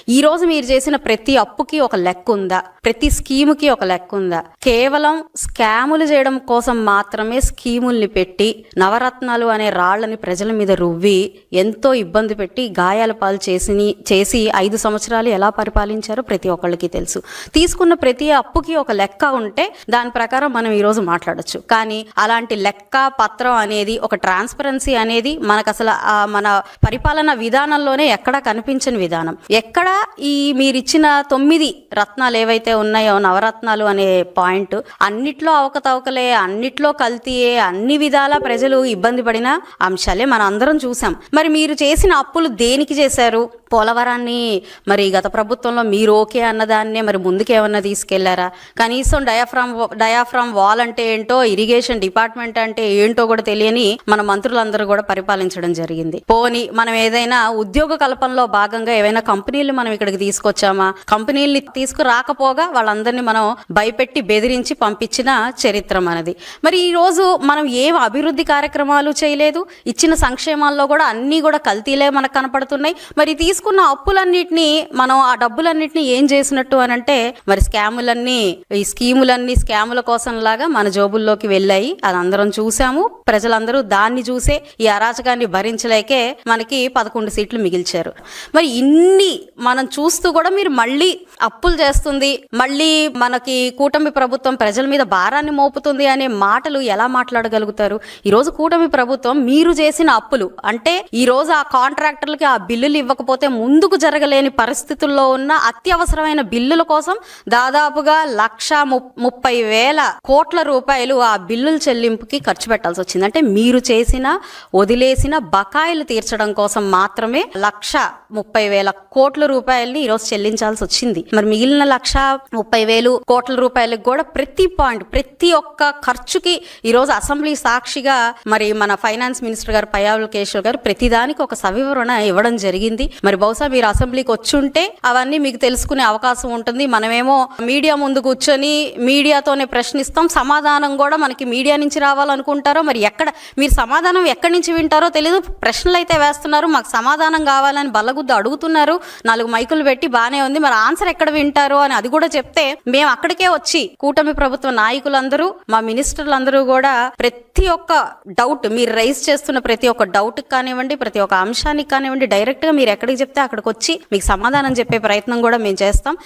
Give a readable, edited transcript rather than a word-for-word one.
ఈ రోజు మీరు చేసిన ప్రతి అప్పుకి ఒక లెక్క ఉందా? ప్రతి స్కీముకి ఒక లెక్క ఉందా? కేవలం స్కాములు చేయడం కోసం మాత్రమే స్కీముల్ని పెట్టి నవరత్నాలు అనే రాళ్లని ప్రజల మీద రువ్వి ఎంతో ఇబ్బంది పెట్టి గాయాల పాలు చేసి 5 సంవత్సరాలు ఎలా పరిపాలించారో ప్రతి ఒక్కళ్ళకి తెలుసు. తీసుకున్న ప్రతి అప్పుకి ఒక లెక్క ఉంటే దాని ప్రకారం మనం ఈరోజు మాట్లాడొచ్చు. కానీ అలాంటి లెక్క పత్రం అనేది, ఒక ట్రాన్స్పరెన్సీ అనేది మనకు అసలు మన పరిపాలన విధానంలోనే ఎక్కడా కనిపించని విధానం. ఎక్కడ ఈ మీరిచ్చిన 9 రత్నాలు ఏవైతే ఉన్నాయో, నవరత్నాలు అనే పాయింట్, అన్నిట్లో అవకతవకలే, అన్నిట్లో కల్తీయే, అన్ని విధాల ప్రజలు ఇబ్బంది పడిన అంశాలే మనం అందరం చూసాం. మరి మీరు చేసిన అప్పులు దేనికి చేశారు? పోలవరాన్ని మరి గత ప్రభుత్వంలో మీరు ఓకే అన్నదాన్నే మరి ముందుకేమన్నా తీసుకెళ్లారా? కనీసం డయాఫ్రామ్ వాల్ అంటే ఏంటో, ఇరిగేషన్ డిపార్ట్మెంట్ అంటే ఏంటో కూడా తెలియని మన మంత్రులందరూ కూడా పరిపాలించడం జరిగింది. పోని మనం ఏదైనా ఉద్యోగ కల్పనలో భాగంగా ఏవైనా కంపెనీలు మనం ఇక్కడికి తీసుకొచ్చామా? కంపెనీల్ని తీసుకురాకపోగా వాళ్ళందరినీ మనం భయపెట్టి బెదిరించి పంపించిన చరిత్ర మనది. మరి ఈ రోజు మనం ఏం అభివృద్ధి కార్యక్రమాలు చేయలేదు. ఇచ్చిన సంక్షేమాల్లో కూడా అన్నీ కూడా కల్తీలే మనకు కనపడుతున్నాయి. మరి తీసుకున్న అప్పులన్నిటినీ మనం, ఆ డబ్బులన్నిటినీ ఏం చేసినట్టు అని అంటే, మరి స్కాములన్నీ, ఈ స్కీములన్నీ స్కాముల కోసం లాగా మన జోబుల్లోకి వెళ్ళాయి. అది అందరం చూసాము. ప్రజలందరూ దాన్ని చూసే ఈ అరాచకాన్ని భరించలేకే మనకి 11 సీట్లు మిగిల్చారు. మరి ఇన్ని మనం చూస్తూ కూడా మీరు మళ్ళీ అప్పులు చేస్తుంది, మళ్ళీ మనకి కూటమి ప్రభుత్వం ప్రజల మీద భారాన్ని మోపుతుంది అనే మాటలు ఎలా మాట్లాడగలుగుతారు? ఈరోజు కూటమి ప్రభుత్వం మీరు చేసిన అప్పులు అంటే, ఈరోజు ఆ కాంట్రాక్టర్లకి ఆ బిల్లులు ఇవ్వకపోతే ముందుకు జరగలేని పరిస్థితుల్లో ఉన్న అత్యవసరమైన బిల్లుల కోసం దాదాపుగా 1,30,000 కోట్ల రూపాయలు ఆ బిల్లుల చెల్లింపుకి ఖర్చు పెట్టాల్సి వచ్చింది. అంటే మీరు చేసిన, వదిలేసిన బకాయిలు తీర్చడం కోసం మాత్రమే 1,30,000 కోట్ల రూపాయలని ఈరోజు చెల్లించాల్సి వచ్చింది. మరి మిగిలిన 1,30,000 కోట్ల రూపాయలకు కూడా ప్రతి పాయింట్, ప్రతి ఒక్క ఖర్చుకి ఈరోజు అసెంబ్లీ సాక్షిగా మరి మన ఫైనాన్స్ మినిస్టర్ గారు పయ్యావుల కేశవ్ గారు ప్రతిదానికి ఒక సవివరణ ఇవ్వడం జరిగింది. మరి బహుశా మీరు అసెంబ్లీకి వచ్చుంటే అవన్నీ మీకు తెలుసుకునే అవకాశం ఉంటుంది. మనమేమో మీడియా ముందు కూర్చొని మీడియాతోనే ప్రశ్నిస్తాం, సమాధానం కూడా మనకి మీడియా నుంచి రావాలనుకుంటారో, మరి మీరు సమాధానం ఎక్కడి నుంచి వింటారో తెలియదు. ప్రశ్నలు అయితే వేస్తున్నారు, మాకు సమాధానం కావాలని బల్లగుద్దు అడుగుతున్నారు, 4 మైకులు పెట్టి బానే ఉంది. మరి ఆన్సర్ ఎక్కడ వింటారో అని అది కూడా చెప్తే, మేము అక్కడికే వచ్చి కూటమి ప్రభుత్వ నాయకులందరూ, మా మినిస్టర్లందరూ కూడా ప్రతి ఒక్క డౌట్, మీరు రైజ్ చేస్తున్న ప్రతి ఒక్క డౌట్ కానివ్వండి, ప్రతి ఒక్క అంశానికి కానివ్వండి, డైరెక్ట్ గా మీరు ఎక్కడికి చెప్తే అక్కడికి వచ్చి మీకు సమాధానం చెప్పే ప్రయత్నం కూడా మేము చేస్తాం.